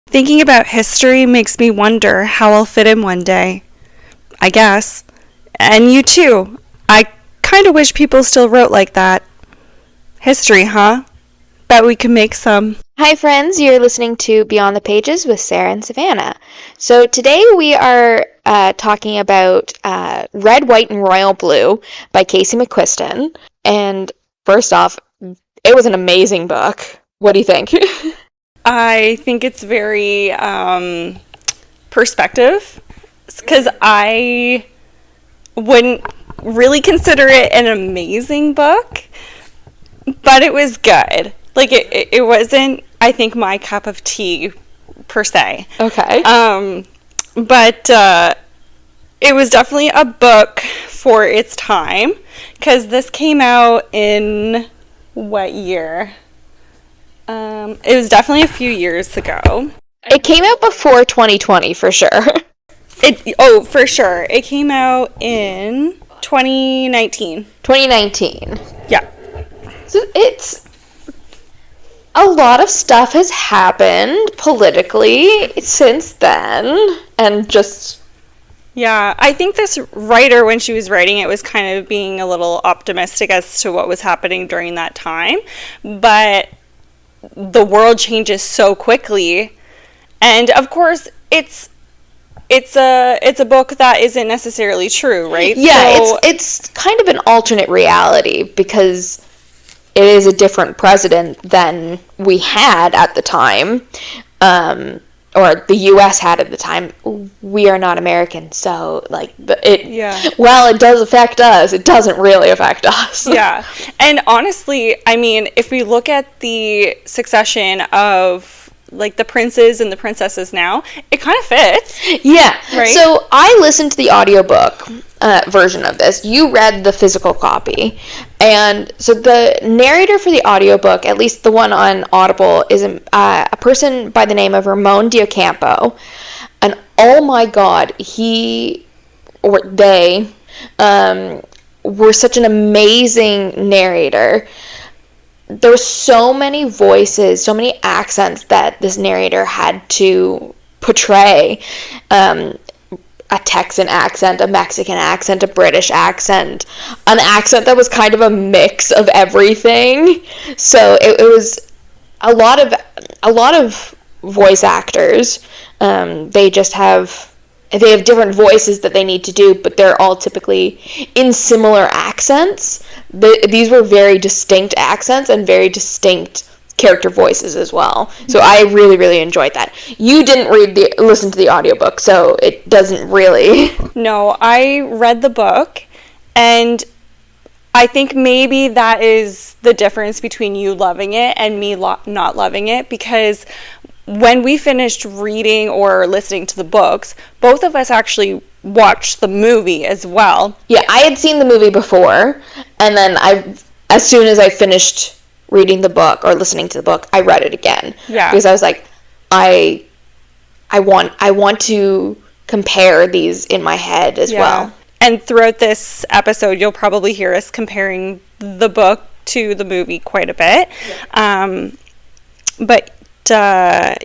Thinking about history makes me wonder how I'll fit in one day. I guess. And you too. I kind of wish people still wrote like that. History, huh? Bet we can make some. Hi, friends. You're listening to Beyond the Pages with Sarah and Savannah. So today we are talking about Red, White, and Royal Blue by Casey McQuiston. And first off, it was an amazing book. What do you think? I think it's very perspective, because I wouldn't really consider it an amazing book, but it was good. Like, it wasn't, I think, my cup of tea, per se. Okay. But it was definitely a book for its time, because this came out in what year? It was definitely a few years ago. It came out before 2020, for sure. For sure. It came out in 2019. 2019. Yeah. So it's... a lot of stuff has happened politically since then, and just... Yeah, I think this writer, when she was writing it, was kind of being a little optimistic as to what was happening during that time. But the world changes so quickly, and of course it's a book that isn't necessarily true, right? Yeah, so, it's kind of an alternate reality because it is a different president than we had at the time, or the U.S. had at the time. We are not American, so while it does affect us, it doesn't really affect us. Yeah. And honestly, I mean, if we look at the succession of like the princes and the princesses now, it kind of fits. Yeah. Right? So I listened to the audiobook version of this. You read the physical copy. And so the narrator for the audiobook, at least the one on Audible, is a person by the name of Ramon Diocampo. And oh my God, he or they were such an amazing narrator. There were so many voices, so many accents that this narrator had to portray. A Texan accent, a Mexican accent, a British accent, an accent that was kind of a mix of everything. So it was a lot of voice actors. They have different voices that they need to do, but they're all typically in similar accents. These were very distinct accents and very distinct character voices as well. So I really, really enjoyed that. You didn't listen to the audiobook, so it doesn't really... No, I read the book, and I think maybe that is the difference between you loving it and me not loving it, because when we finished reading or listening to the books, both of us actually watched the movie as well. Yeah, I had seen the movie before, and then as soon as I finished reading the book or listening to the book, I read it again. Yeah. Because I was like, I want to compare these in my head as well. And throughout this episode, you'll probably hear us comparing the book to the movie quite a bit.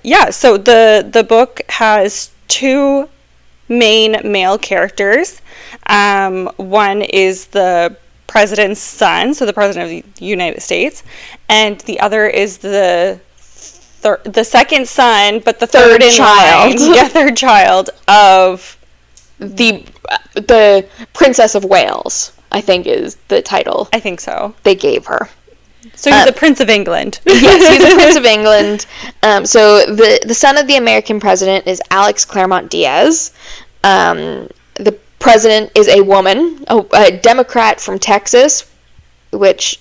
Yeah. So the book has two main male characters. One is the president's son, so the president of the United States, and the other is the second son, but the third child. Third child of the Princess of Wales, I think is the title. I think so. They gave her. So he's the Prince of England. Yes, he's the Prince of England. So the son of the American president is Alex Claremont Diaz. The president is a woman, a Democrat from Texas, which,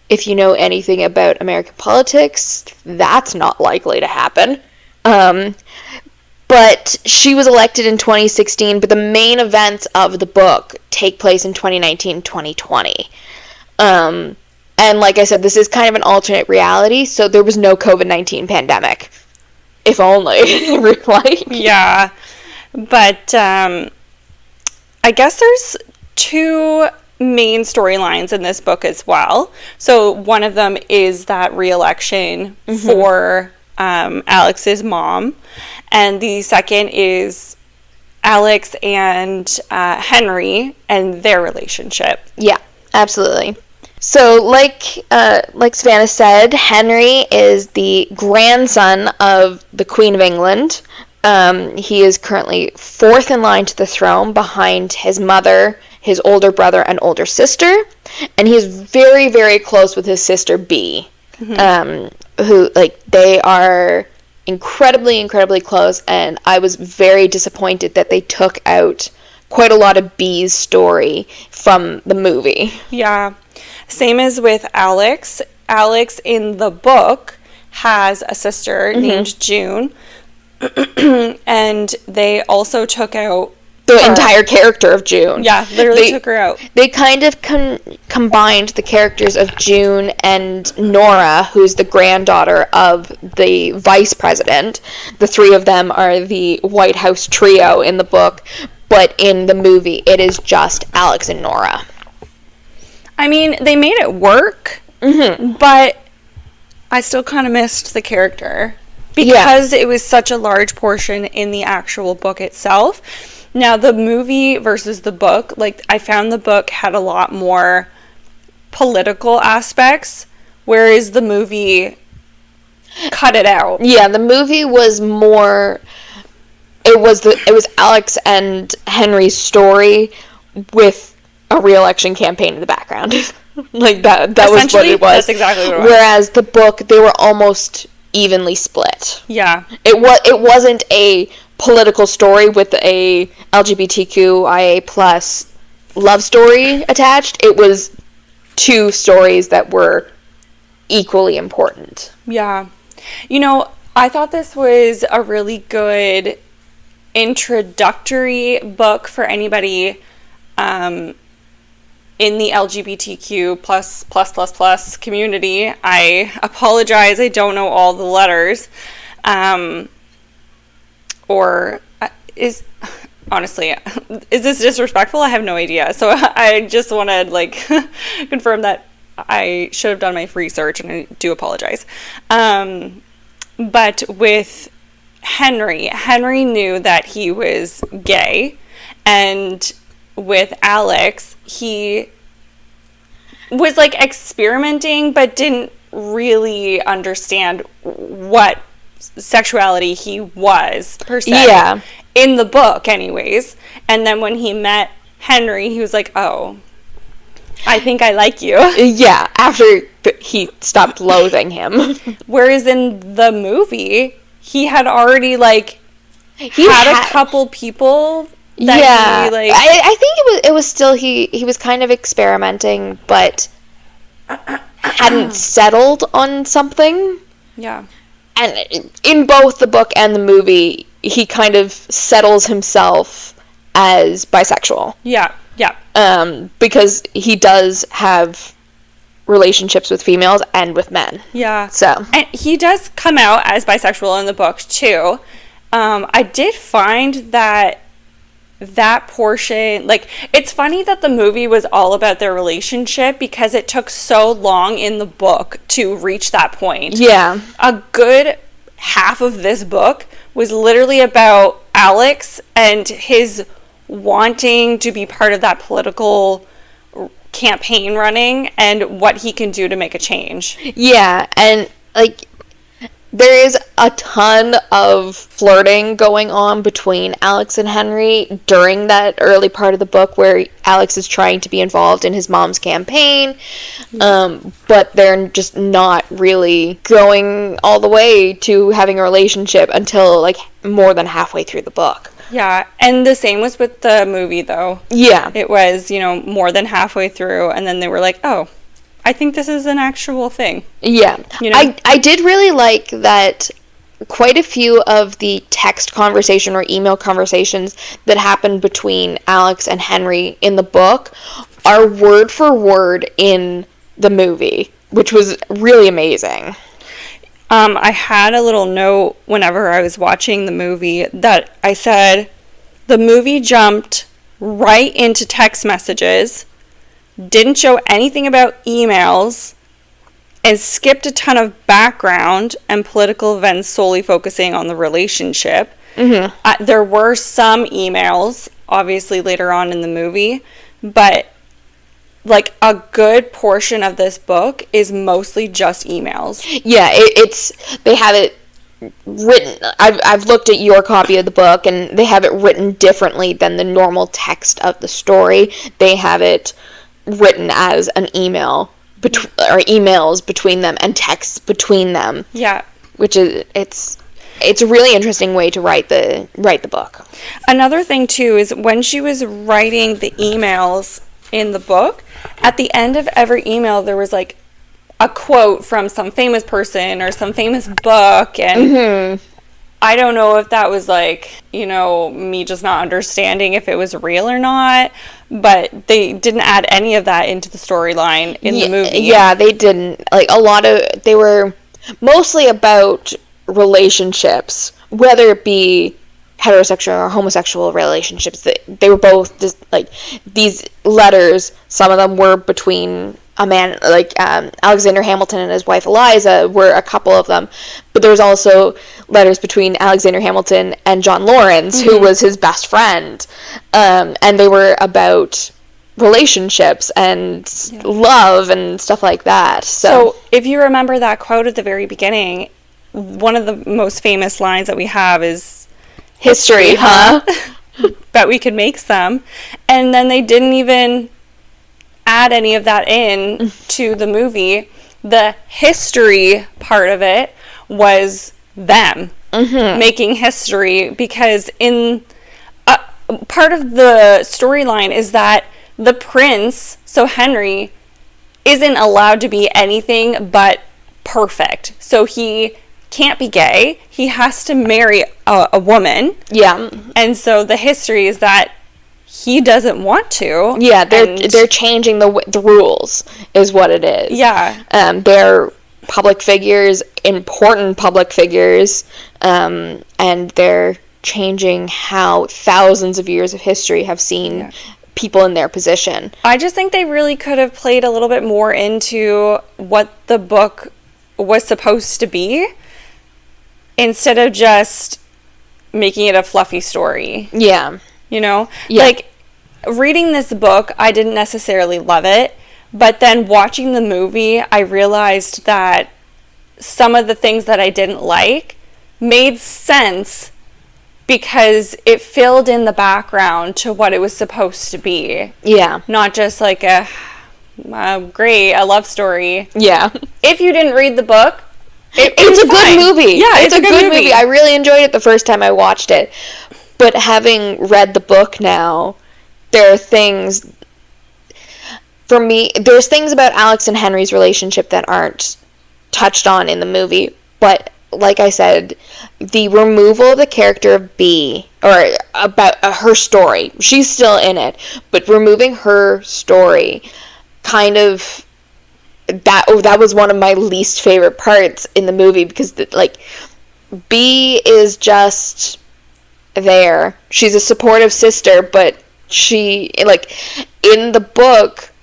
if you know anything about American politics, that's not likely to happen. But she was elected in 2016, but the main events of the book take place in 2019-2020. And like I said, this is kind of an alternate reality, so there was no COVID-19 pandemic. If only. Yeah. But I guess there's two main storylines in this book as well. So one of them is that re-election for Alex's mom. And the second is Alex and Henry and their relationship. Yeah, absolutely. So, like Savannah said, Henry is the grandson of the Queen of England. He is currently fourth in line to the throne behind his mother, his older brother, and older sister. And he is very, very close with his sister Bee, who, like, they are incredibly, incredibly close. And I was very disappointed that they took out quite a lot of Bee's story from the movie. Yeah. Same as with Alex. Alex in the book has a sister named June. And they also took out the entire character of June. Yeah, literally took her out. They kind of combined the characters of June and Nora, who's the granddaughter of the vice president. The three of them are the White House trio in the book, but in the movie, it is just Alex and Nora. I mean, they made it work, but I still kind of missed the character because it was such a large portion in the actual book itself. Now, the movie versus the book, like, I found the book had a lot more political aspects, whereas the movie cut it out. Yeah, the movie was more... It was Alex and Henry's story with a re-election campaign in the background. Like, that was what it was. That's exactly what it was. Whereas the book, they were almost evenly split. Yeah. It wasn't a political story with a LGBTQIA plus love story attached. It was two stories that were equally important. Yeah. You know, I thought this was a really good introductory book for anybody in the LGBTQ plus community. I apologize, I don't know all the letters. Honestly, is this disrespectful? I have no idea. So I just want to, like, confirm that I should have done my research, and I do apologize. But with Henry knew that he was gay, and with Alex, he was, like, experimenting, but didn't really understand what sexuality he was, per se. Yeah. In the book, anyways. And then when he met Henry, he was like, oh, I think I like you. Yeah, after he stopped loathing him. Whereas in the movie, he had already, like, had a couple people that he, like... I think it was still, he was kind of experimenting, but hadn't settled on something. Yeah. And in both the book and the movie, he kind of settles himself as bisexual. Yeah. Because he does have relationships with females and with men. Yeah. So. And he does come out as bisexual in the book, too. I did find that portion, like, it's funny that the movie was all about their relationship because it took so long in the book to reach that point. Yeah. A good half of this book was literally about Alex and his wanting to be part of that political campaign running and what he can do to make a change. Yeah, and, like, there is a ton of flirting going on between Alex and Henry during that early part of the book where Alex is trying to be involved in his mom's campaign, but they're just not really going all the way to having a relationship until, like, more than halfway through the book. Yeah, and the same was with the movie, though. Yeah. It was, more than halfway through, and then they were like, oh, I think this is an actual thing. Yeah. I did really like that quite a few of the text conversation or email conversations that happened between Alex and Henry in the book are word for word in the movie, which was really amazing. I had a little note whenever I was watching the movie that I said the movie jumped right into text messages, didn't show anything about emails, and skipped a ton of background and political events solely focusing on the relationship. There were some emails, obviously, later on in the movie, but like a good portion of this book is mostly just emails. Yeah, they have it written. I've looked at your copy of the book, and they have it written differently than the normal text of the story. They have it written as an email or emails between them and texts between them. Yeah, which is it's a really interesting way to write the book. Another thing too is when she was writing the emails in the book, at the end of every email there was like a quote from some famous person or some famous book, and I don't know if that was like, you know, me just not understanding if it was real or not, but they didn't add any of that into the storyline in the movie. Yeah, they didn't. Like, they were mostly about relationships, whether it be heterosexual or homosexual relationships. They were both just like these letters. Some of them were between a man, like Alexander Hamilton and his wife Eliza were a couple of them, but there was also letters between Alexander Hamilton and John Lawrence, who was his best friend, and they were about relationships and love and stuff like that. So if you remember that quote at the very beginning, one of the most famous lines that we have is history, huh? Bet we could make some. And then they didn't even add any of that in to the movie. The history part of it was them making history, because in part of the storyline is that the prince, so Henry, isn't allowed to be anything but perfect. So he can't be gay. He has to marry a woman. Yeah. And so the history is that he doesn't want to. Yeah, they're changing the rules is what it is. Yeah. They're public figures, important public figures, and they're changing how thousands of years of history have seen people in their position. I just think they really could have played a little bit more into what the book was supposed to be, instead of just making it a fluffy story. Yeah. You know? Yeah. Like, reading this book, I didn't necessarily love it, but then watching the movie, I realized that some of the things that I didn't like made sense because it filled in the background to what it was supposed to be. Yeah. Not just like a love story. Yeah. If you didn't read the book, it's a good movie. Yeah, it's a good movie. I really enjoyed it the first time I watched it. But having read the book now, there are things, for me, there's things about Alex and Henry's relationship that aren't touched on in the movie. But like I said, the removal of the character of Bea, or about her story, she's still in it, but removing her story kind of, that was one of my least favorite parts in the movie, because Bea is just there. She's a supportive sister, but she, in the book,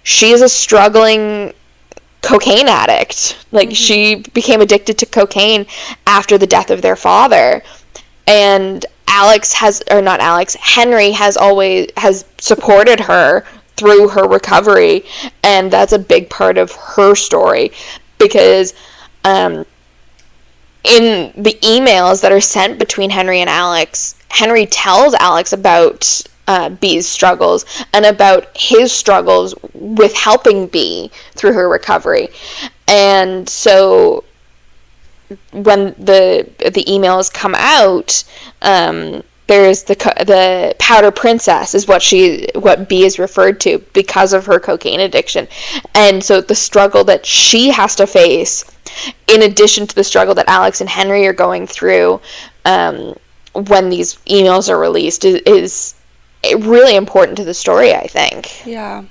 she is a struggling cocaine addict. She became addicted to cocaine after the death of their father, and Henry has supported her through her recovery, and that's a big part of her story, because in the emails that are sent between Henry and Alex, Henry tells Alex about Bea's struggles and about his struggles with helping Bea through her recovery. And so when the emails come out, there's the Powder Princess is what Bea is referred to because of her cocaine addiction. And so the struggle that she has to face, in addition to the struggle that Alex and Henry are going through when these emails are released, is really important to the story, I think. Yeah.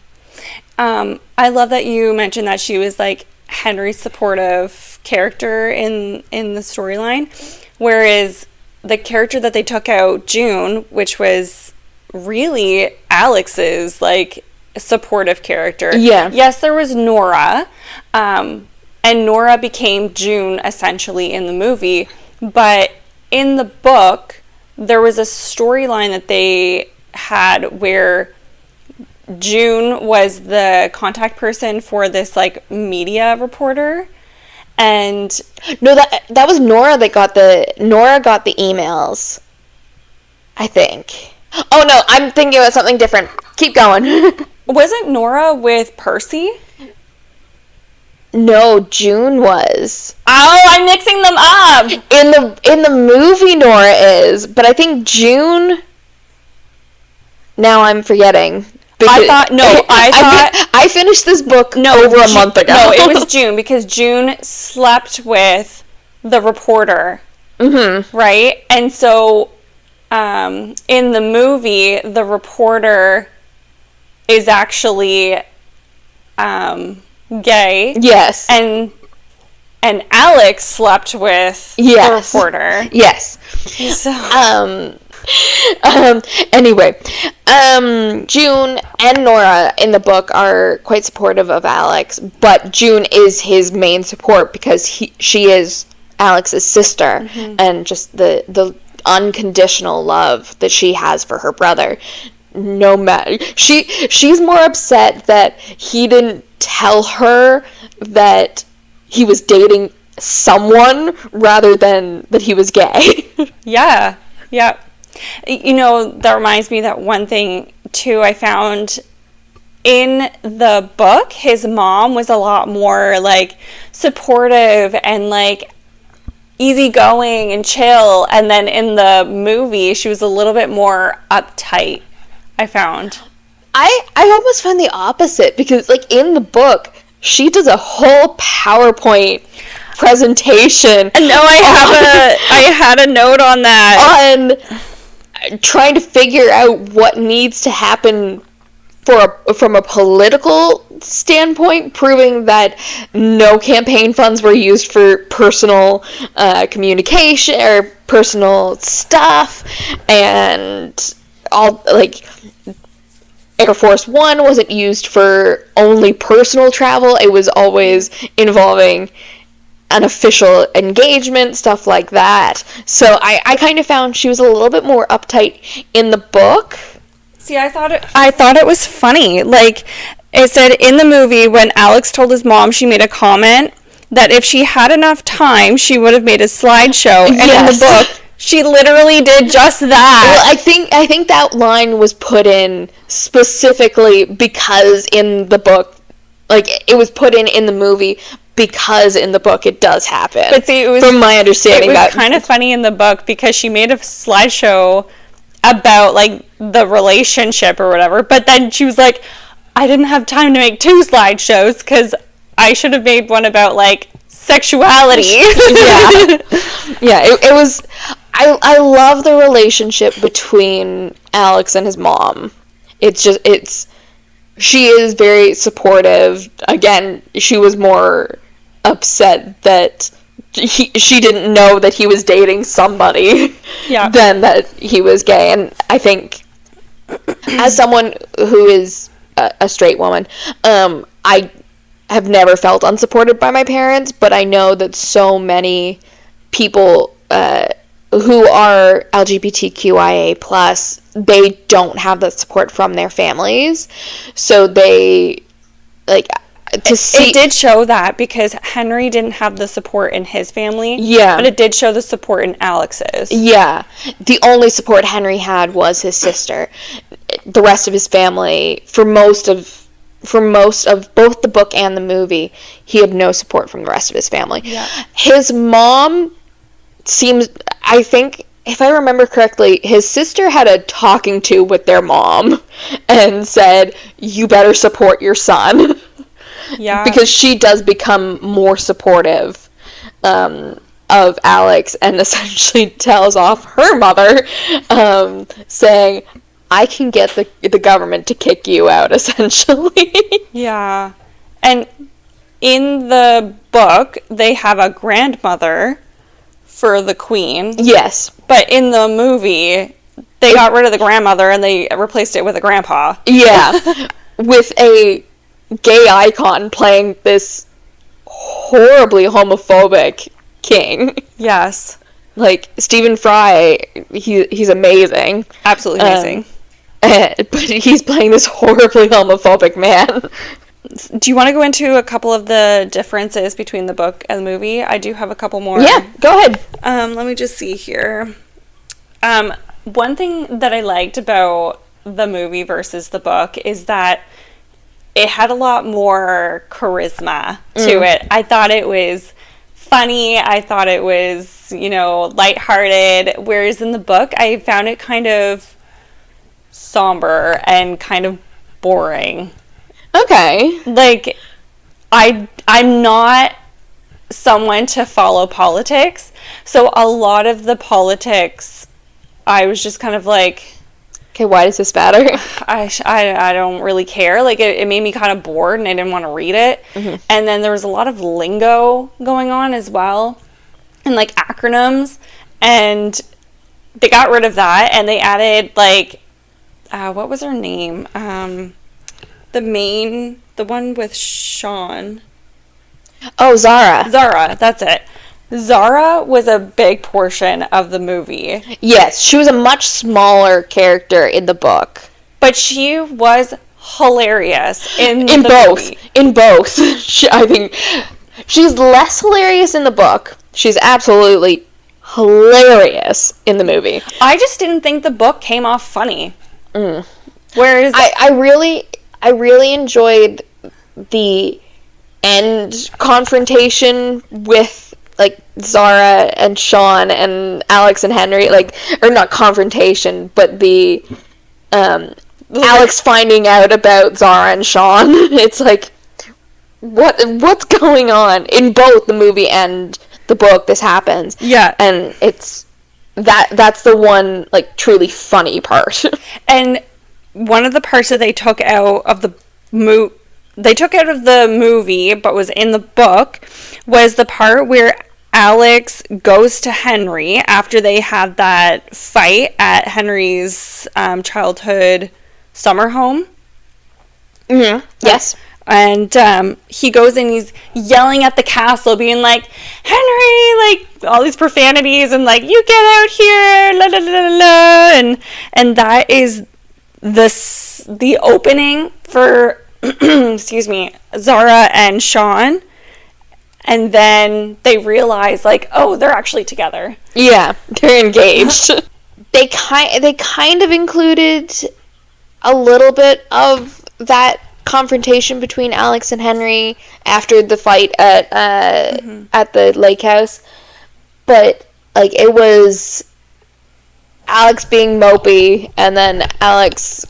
I love that you mentioned that she was like Henry's supportive character in the storyline, whereas the character that they took out, June, which was really Alex's supportive character. Yeah. Yes, there was Nora, and Nora became June essentially in the movie. But in the book, there was a storyline that they had where June was the contact person for this like media reporter, and No, that was Nora that got Nora got the emails, I think. Oh no, I'm thinking about something different. Keep going. wasn't Nora with Percy? No, June was. Oh, I'm mixing them up. In the movie Nora is, but I think June. Now I'm forgetting. I finished this book over a month ago. No, it was June, because June slept with the reporter. Mm-hmm. Right? And so in the movie, the reporter is actually gay. Yes. And Alex slept with the reporter. Yes. So. Anyway, June and Nora in the book are quite supportive of Alex, but June is his main support because she is Alex's sister, mm-hmm. and just the unconditional love that she has for her brother. No matter, she's more upset that he didn't tell her that he was dating someone rather than that he was gay. Yeah. You know, that reminds me that one thing, too, I found in the book, his mom was a lot more, like, supportive and, like, easygoing and chill. And then in the movie, she was a little bit more uptight, I found. I almost find the opposite, because, like, in the book, she does a whole PowerPoint presentation. No, I had a note on that. On trying to figure out what needs to happen from a political standpoint, proving that no campaign funds were used for personal communication or personal stuff, and all, like, Air Force One wasn't used for only personal travel. It was always involving an official engagement, stuff like that. So I kind of found she was a little bit more uptight in the book. See, I thought it was funny. Like, it said in the movie, when Alex told his mom, she made a comment that if she had enough time, she would have made a slideshow. And in the book, she literally did just that. Well, I think that line was put in specifically because in the book, like, it was put in the movie because in the book it does happen. But see, it was, from my understanding, it was kind of funny in the book because she made a slideshow about, like, the relationship or whatever, but then she was like, I didn't have time to make 2 slideshows because I should have made one about, like, sexuality. It was. I love the relationship between Alex and his mom. She is very supportive. Again, she was more upset that she didn't know that he was dating somebody than that he was gay. And I think, as someone who is a straight woman, I have never felt unsupported by my parents, but I know that so many people who are LGBTQIA+, they don't have the support from their families. So they, like, to see... It did show that, because Henry didn't have the support in his family. Yeah. But it did show the support in Alex's. Yeah. The only support Henry had was his sister. The rest of his family, for most of both the book and the movie, he had no support from the rest of his family. Yeah. His mom seems... I think, if I remember correctly, his sister had a talking to with their mom and said, you better support your son. Yeah. Because she does become more supportive of Alex and essentially tells off her mother, saying, I can get the government to kick you out, essentially. Yeah. And in the book, they have a grandmother for the queen. Yes. But in the movie, they got rid of the grandmother and they replaced it with a grandpa. Yeah. With a gay icon playing this horribly homophobic king. Yes. Like, Stephen Fry, he's amazing. Absolutely amazing. But he's playing this horribly homophobic man. Do you want to go into a couple of the differences between the book and the movie? I do have a couple more. Yeah, go ahead. Let me just see here. One thing that I liked about the movie versus the book is that it had a lot more charisma to it. I thought it was funny. I thought it was, lighthearted. Whereas in the book, I found it kind of somber and kind of boring. Okay. Like, I'm not someone to follow politics, so a lot of the politics, I was just kind of like, okay, why does this matter? I don't really care. Like, it made me kind of bored, and I didn't want to read it. Mm-hmm. And then there was a lot of lingo going on as well, and, like, acronyms, and they got rid of that, and they added, like, what was her name? The one with Sean. Oh, Zara. Zara, that's it. Zara was a big portion of the movie. Yes, she was a much smaller character in the book. But she was hilarious in both. movie. In both. I think she's less hilarious in the book. She's absolutely hilarious in the movie. I just didn't think the book came off funny. Whereas I really enjoyed the end confrontation with, like, Zara and Sean and Alex and Henry, like, or not confrontation, but the Alex finding out about Zara and Sean. It's like, what's going on? In both the movie and the book, this happens. Yeah. And it's that's the one, like, truly funny part. And one of the parts that they took out of the movie, but was in the book, was the part where Alex goes to Henry after they had that fight at Henry's childhood summer home. Mm-hmm. Yes. And he goes and he's yelling at the castle, being like, Henry, like, all these profanities, and like, you get out here, la la la la, and that is the opening for excuse me, Zara and Sean. And then they realize, like, oh, they're actually together. Yeah, they're engaged. They kind of included a little bit of that confrontation between Alex and Henry after the fight at the lake house. But, like, it was Alex being mopey, and then Alex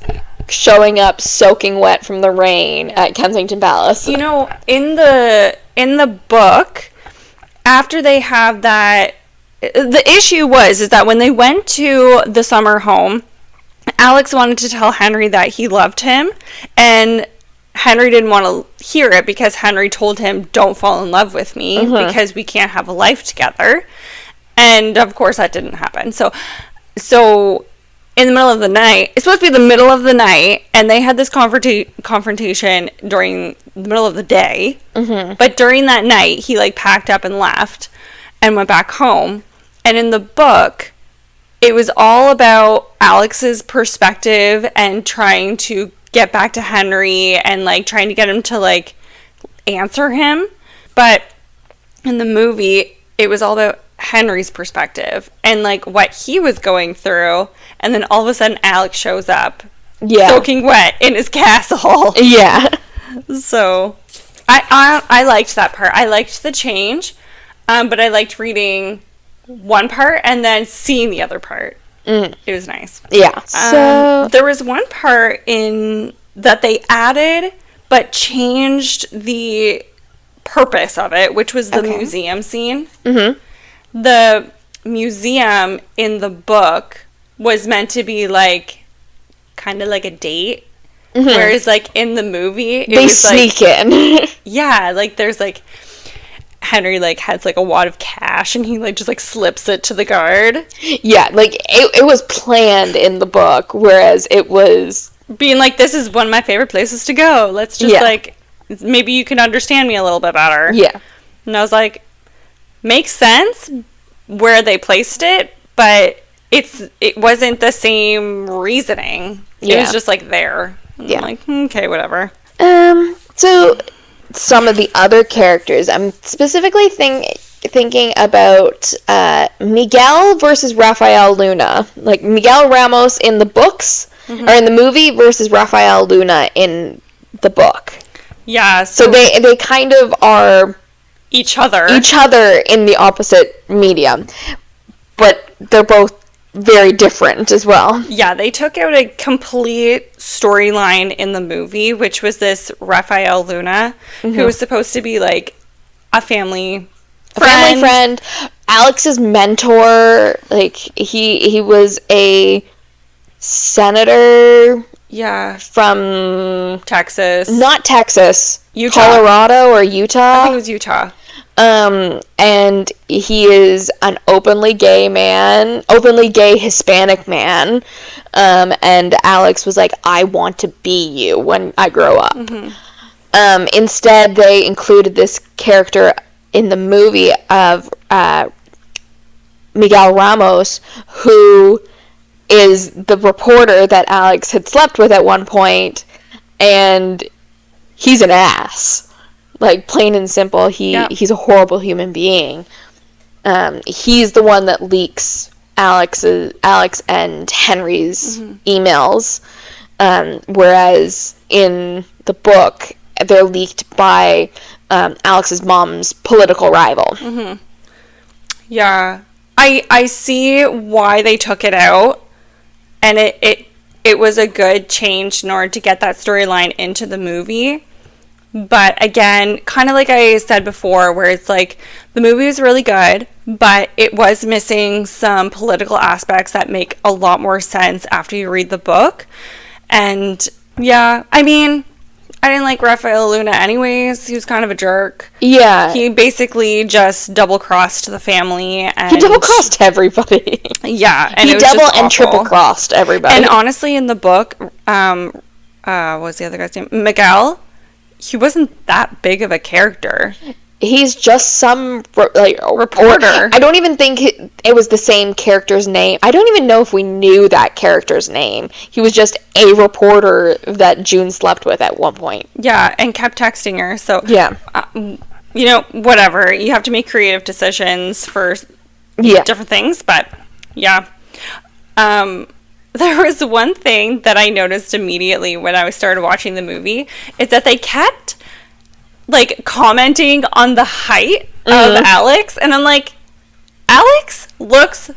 showing up soaking wet from the rain at Kensington Palace. You know, in the book, after they have that, the issue is that when they went to the summer home, Alex wanted to tell Henry that he loved him, and Henry didn't want to hear it because Henry told him, don't fall in love with me because we can't have a life together. And of course that didn't happen. So in the middle of the night, it's supposed to be the middle of the night, and they had this confrontation during the middle of the day. Mm-hmm. But during that night, he, like, packed up and left and went back home. And in the book, it was all about Alex's perspective and trying to get back to Henry and, like, trying to get him to, like, answer him. But in the movie, it was all about Henry's perspective and, like, what he was going through. And then all of a sudden Alex shows up soaking wet in his castle. Yeah. So I liked that part. I liked the change, but I liked reading one part and then seeing the other part. It was nice. Yeah. So there was one part in that they added but changed the purpose of it, which was the museum scene. Mm-hmm. The museum in the book was meant to be, like, kind of like a date. Mm-hmm. Whereas, like, in the movie, they was sneak in. Yeah, like, there's, like, Henry, like, has, like, a wad of cash, and he, like, just, like, slips it to the guard. Yeah, like, it was planned in the book, whereas it was being like, this is one of my favorite places to go. Let's just, like, maybe you can understand me a little bit better. Yeah. And I was like, makes sense where they placed it, but it wasn't the same reasoning. It was just like there. And I'm like, okay, whatever. So some of the other characters, I'm specifically thinking about Miguel versus Rafael Luna. Like Miguel Ramos in the books, or in the movie, versus Rafael Luna in the book. Yeah. So they kind of are each other in the opposite medium, but they're both very different as well. Yeah, they took out a complete storyline in the movie, which was this Rafael Luna, who was supposed to be like a family friend. Alex's mentor. Like he was a senator. Yeah, from Texas. Not Texas. Utah. Colorado or Utah. I think it was Utah. And he is an openly gay Hispanic man. And Alex was like, I want to be you when I grow up. Instead, they included this character in the movie of Miguel Ramos, who is the reporter that Alex had slept with at one point, and he's an ass. Like, plain and simple, he's a horrible human being. He's the one that leaks Alex and Henry's emails, whereas in the book, they're leaked by Alex's mom's political rival. Yeah. I see why they took it out, and it was a good change in order to get that storyline into the movie. But again, kind of like I said before, where it's like the movie was really good, but it was missing some political aspects that make a lot more sense after you read the book. And yeah, I mean, I didn't like Rafael Luna anyways. He was kind of a jerk. Yeah. He basically just double-crossed the family. And he double-crossed everybody. Yeah. And he double and triple-crossed everybody. And honestly, in the book, what was the other guy's name? Miguel. He wasn't that big of a character. He's just some reporter. I don't even think it was the same character's name. I don't even know if we knew that character's name. He was just a reporter that June slept with at one point. Yeah, and kept texting her. So yeah, whatever. You have to make creative decisions for different things. But yeah, there was one thing that I noticed immediately when I started watching the movie. Is that they kept like commenting on the height of Alex, and I'm like, Alex looks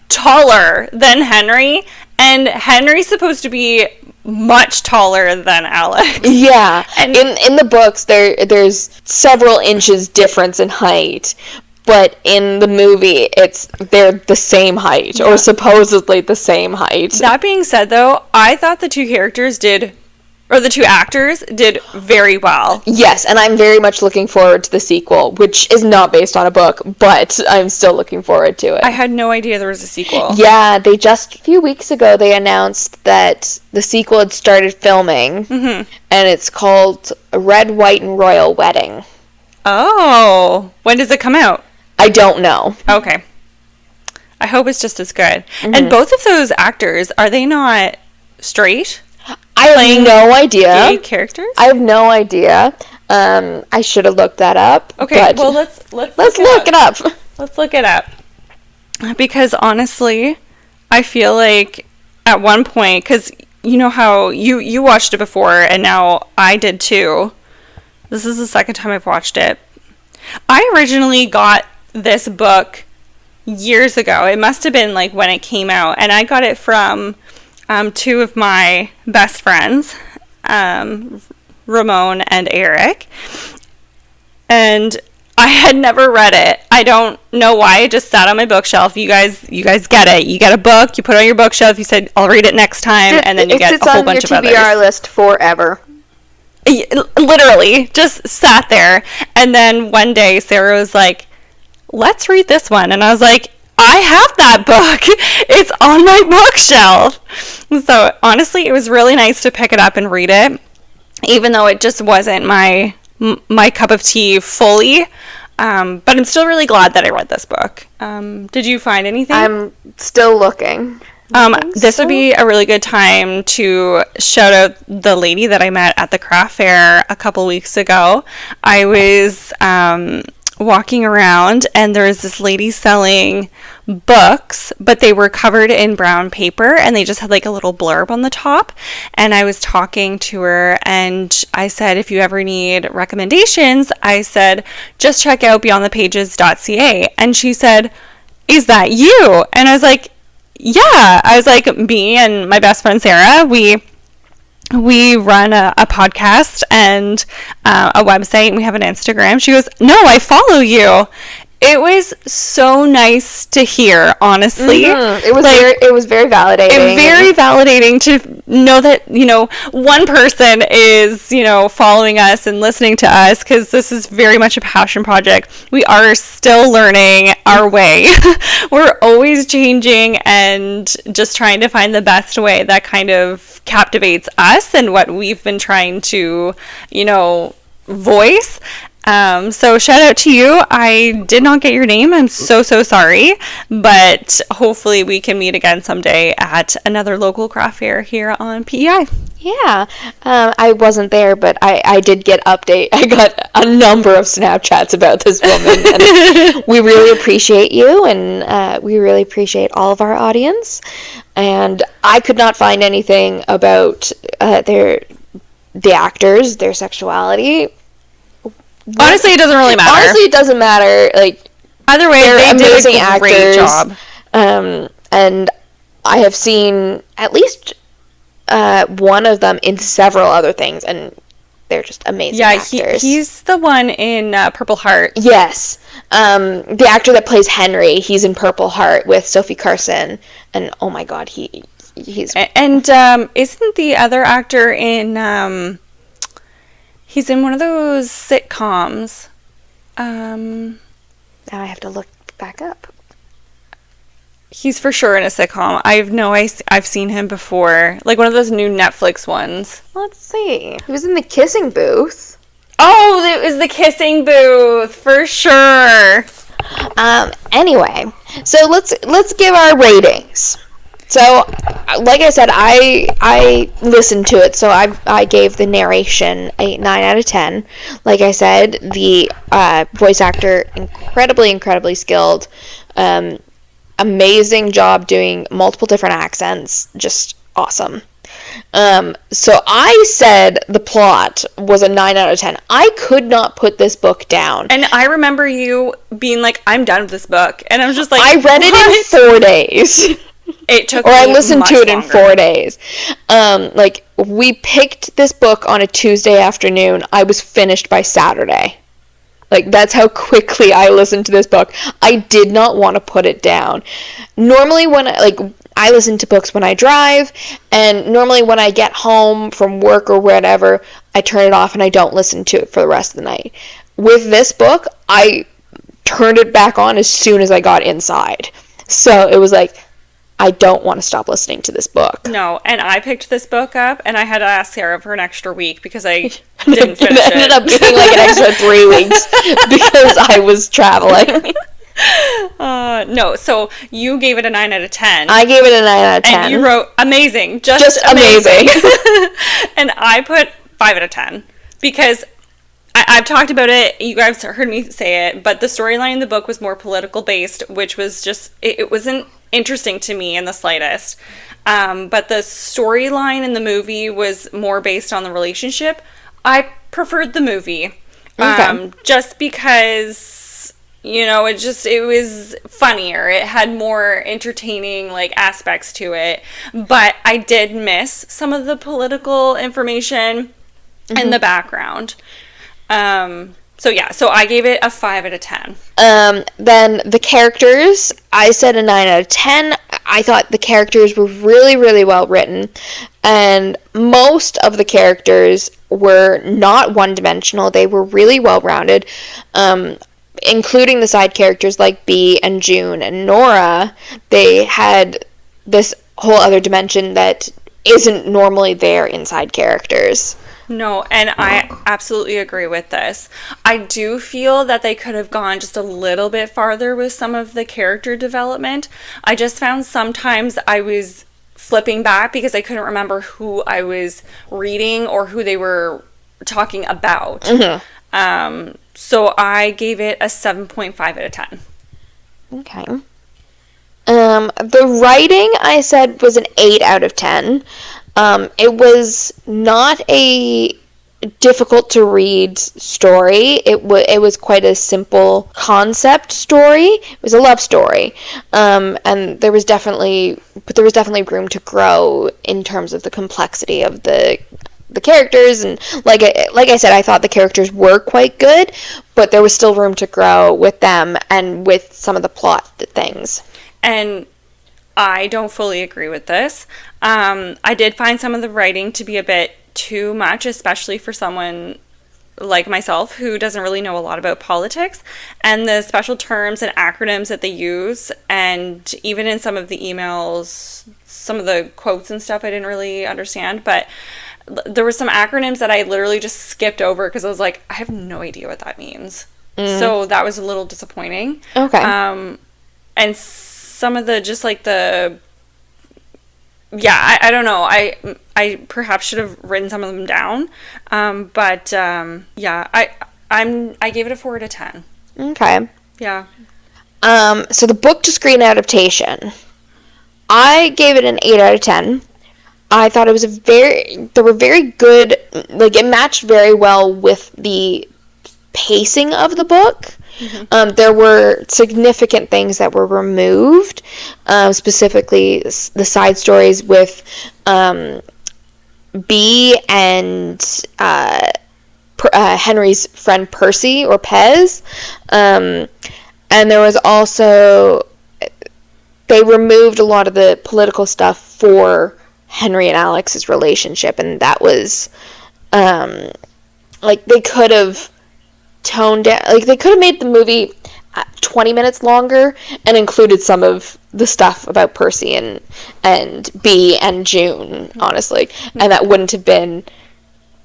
taller than Henry, and Henry's supposed to be much taller than Alex. Yeah, and in the books there's several inches difference in height, but in the movie they're the same height, or supposedly the same height. That being said, though, I thought the two actors did very well. Yes, and I'm very much looking forward to the sequel, which is not based on a book, but I'm still looking forward to it. I had no idea there was a sequel. Yeah, they just, a few weeks ago, they announced that the sequel had started filming, and it's called Red, White, and Royal Wedding. Oh, when does it come out? I don't know. Okay. I hope it's just as good. And both of those actors, are they not straight? I have no idea. Gay characters? I have no idea. I should have looked that up. Okay, well let's look it up. Let's look it up. Because honestly, I feel like at one point, because you know how you watched it before, and now I did too. This is the second time I've watched it. I originally got this book years ago. It must have been like when it came out, and I got it from two of my best friends, Ramon and Eric, and I had never read it. I don't know why. It just sat on my bookshelf. You guys get it. You get a book, you put it on your bookshelf, you said, I'll read it next time, and then you get a whole bunch of others. It's on your TBR list forever. Literally, just sat there. And then one day, Sarah was like, let's read this one. And I was like, I have that book. It's on my bookshelf. So honestly, it was really nice to pick it up and read it, even though it just wasn't my cup of tea fully. But I'm still really glad that I read this book. Did you find anything? I'm still looking. This would be a really good time to shout out the lady that I met at the craft fair a couple weeks ago. I was walking around, and there was this lady selling books, but they were covered in brown paper, and they just had like a little blurb on the top. And I was talking to her, and I said, if you ever need recommendations, I said, just check out beyondthepages.ca. And she said, is that you? And I was like, yeah. I was like, me and my best friend Sarah, we run a podcast and a website, and we have an Instagram. She goes, no, I follow you. It was so nice to hear, honestly. Mm-hmm. It was very validating. Very validating to know that, one person is, following us and listening to us, because this is very much a passion project. We are still learning our way. We're always changing and just trying to find the best way that kind of captivates us and what we've been trying to, voice. So shout out to you. I did not get your name. I'm so sorry, but hopefully we can meet again someday at another local craft fair here on PEI. Yeah, I wasn't there, but I did get update. I got a number of Snapchats about this woman, and we really appreciate you, and we really appreciate all of our audience. And I could not find anything about the actors, their sexuality. Honestly, it doesn't really matter. Honestly, it doesn't matter. Like, either way, they're amazing did a great actors. Job. And I have seen at least one of them in several other things, and they're just amazing actors. Yeah, he's the one in Purple Heart. Yes. The actor that plays Henry, he's in Purple Heart with Sophie Carson, and oh my god, he's... And isn't the other actor in... he's in one of those sitcoms. Now I have to look back up. He's for sure in a sitcom. I've seen him before. Like one of those new Netflix ones. Let's see. He was in The Kissing Booth. Oh, it was The Kissing Booth, for sure. Anyway, so let's give our ratings. So, like I said, I listened to it, so I gave the narration a 9 out of 10. Like I said, the voice actor, incredibly skilled, amazing job doing multiple different accents, just awesome. So I said the plot was a 9 out of 10. I could not put this book down. And I remember you being like, I'm done with this book. And I was just like, I read it in 4 days. It took or I listened to it longer. in 4 days. Like, we picked this book on a Tuesday afternoon. I was finished by Saturday. Like, that's how quickly I listened to this book. I did not want to put it down. Normally when I listen to books when I drive, and normally when I get home from work or whatever, I turn it off and I don't listen to it for the rest of the night. With this book, I turned it back on as soon as I got inside. So it was like, I don't want to stop listening to this book. No, and I picked this book up, and I had to ask Sarah for an extra week because I didn't finish it. It ended up being like an extra 3 weeks because I was traveling. No, so you gave it a 9 out of 10. I gave it a 9 out of 10. And you wrote amazing. Just amazing. And I put 5 out of 10 because I've talked about it. You guys heard me say it, but the storyline in the book was more political based, which was just, it wasn't interesting to me in the slightest. But the storyline in the movie was more based on the relationship. I preferred the movie. Okay. Just because, it was funnier. It had more entertaining, aspects to it. But I did miss some of the political information in the background. So I gave it a 5 out of 10. Then the characters, I said a 9 out of 10. I thought the characters were really, really well written. And most of the characters were not one-dimensional. They were really well-rounded. Including the side characters like Bee and June and Nora. They had this whole other dimension that isn't normally there in side characters. No, and I absolutely agree with this. I do feel that they could have gone just a little bit farther with some of the character development. I just found sometimes I was flipping back because I couldn't remember who I was reading or who they were talking about. So I gave it a 7.5 out of 10. Okay. The writing, I said, was an 8 out of 10. It was not a difficult to read story. It was quite a simple concept story. It was a love story, and there was definitely room to grow in terms of the complexity of the characters. And like I said, I thought the characters were quite good, but there was still room to grow with them and with some of the plot things. And I don't fully agree with this. I did find some of the writing to be a bit too much, especially for someone like myself who doesn't really know a lot about politics, and the special terms and acronyms that they use, and even in some of the emails, some of the quotes and stuff I didn't really understand, but there were some acronyms that I literally just skipped over because I was like, I have no idea what that means. So that was a little disappointing. Okay. And some of the just like the I don't know. I perhaps should have written some of them down. But I gave it a 4 out of 10. Okay. Yeah. So the book to screen adaptation, I gave it an 8 out of 10. I thought it was there were very good, like it matched very well with the pacing of the book. There were significant things that were removed, specifically the side stories with Bee and Henry's friend Percy, or Pez. And there was also, they removed a lot of the political stuff for Henry and Alex's relationship, and that was, like, they could have toned down, like, they could have made the movie 20 minutes longer and included some of the stuff about Percy and Bee and June, honestly, and that wouldn't have been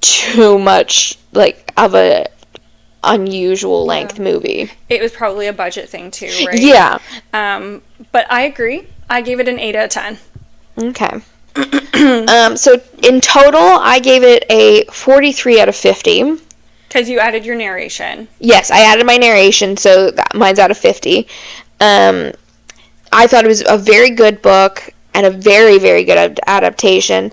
too much, like, of a unusual length movie. It was probably a budget thing too, right? Yeah. But I agree. I gave it an 8 out of 10. Okay. So in total, I gave it a 43 out of 50. Because you added your narration. Yes, I added my narration, so mine's out of 50. I thought it was a very good book and a very, very good adaptation.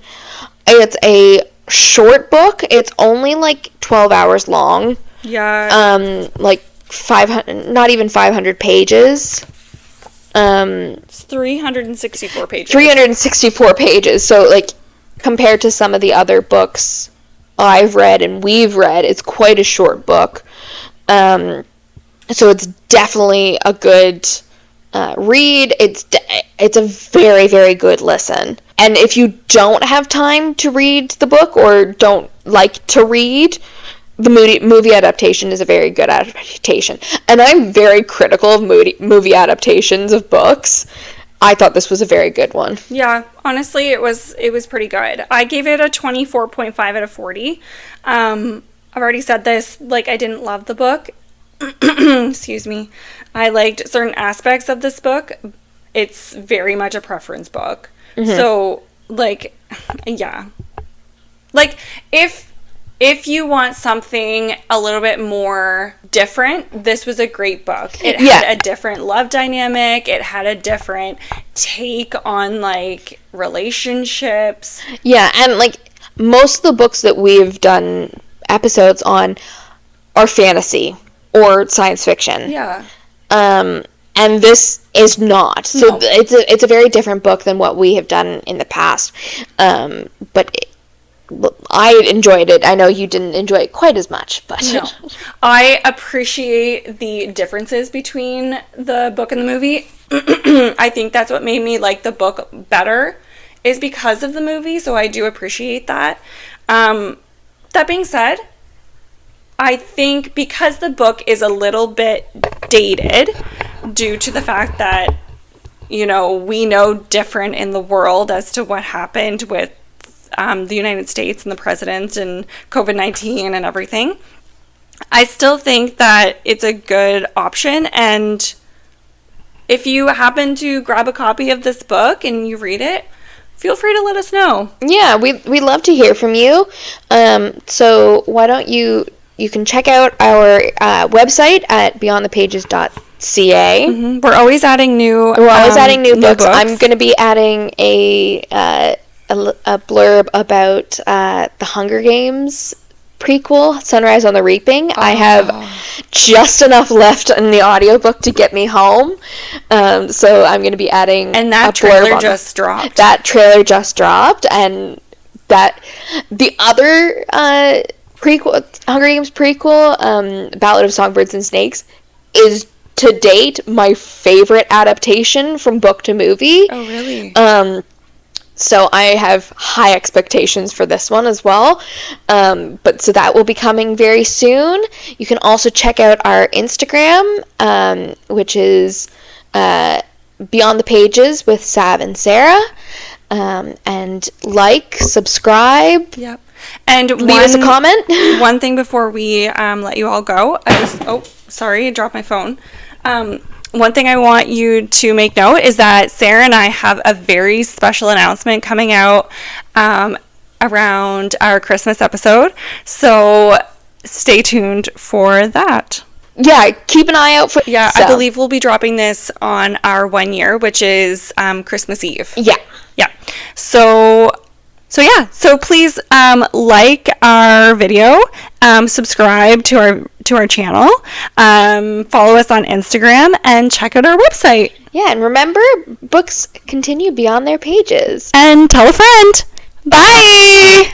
It's a short book. It's only like 12 hours long. Yeah. Like 500, not even 500 pages. It's 364 pages. 364 pages. So, like, compared to some of the other books I've read and we've read, it's quite a short book. So it's definitely a good read. It's a very, very good listen. And if you don't have time to read the book or don't like to read, the movie adaptation is a very good adaptation. And I'm very critical of movie adaptations of books. I thought this was a very good one. Yeah, honestly, it was pretty good. I gave it a 24.5 out of 40. I've already said this, like, I didn't love the book. Excuse me. I liked certain aspects of this book. It's very much a preference book. So, like, yeah. Like, if you want something a little bit more different, this was a great book. It had a different love dynamic. It had a different take on, like, relationships. Yeah, and, like, most of the books that we've done episodes on are fantasy or science fiction. Yeah. And this is not. So no. It's a very different book than what we have done in the past. But I enjoyed it. I know you didn't enjoy it quite as much, but no. I appreciate the differences between the book and the movie. I think that's what made me like the book better, is because of the movie, so I do appreciate that. That being said, I think because the book is a little bit dated due to the fact that, you know, we know different in the world as to what happened with the United States and the president and COVID-19 and everything, I still think that it's a good option. And if you happen to grab a copy of this book and you read it, feel free to let us know. Yeah, we love to hear from you. So why don't you can check out our website at beyondthepages.ca. Mm-hmm. We're always adding new books. I'm going to be adding a blurb about the Hunger Games prequel, Sunrise on the Reaping. I have just enough left in the audiobook to get me home. So I'm going to be adding and that trailer just dropped. That trailer just dropped, and that the other prequel, Hunger Games prequel, Ballad of Songbirds and Snakes, is to date my favorite adaptation from book to movie. Oh, really? So I have high expectations for this one as well. But so that will be coming very soon. You can also check out our Instagram, which is Beyond the Pages with Sav and Sarah. And subscribe. Yep. And leave us a comment. One thing before we let you all go. I dropped my phone. One thing I want you to make note is that Sarah and I have a very special announcement coming out around our Christmas episode. So stay tuned for that. Yeah, keep an eye out for... Yeah, I believe we'll be dropping this on our 1 year, which is Christmas Eve. Yeah. Yeah. So please like our video, subscribe to our channel, follow us on Instagram, and check out our website. Yeah, and remember, books continue beyond their pages. And tell a friend. Bye!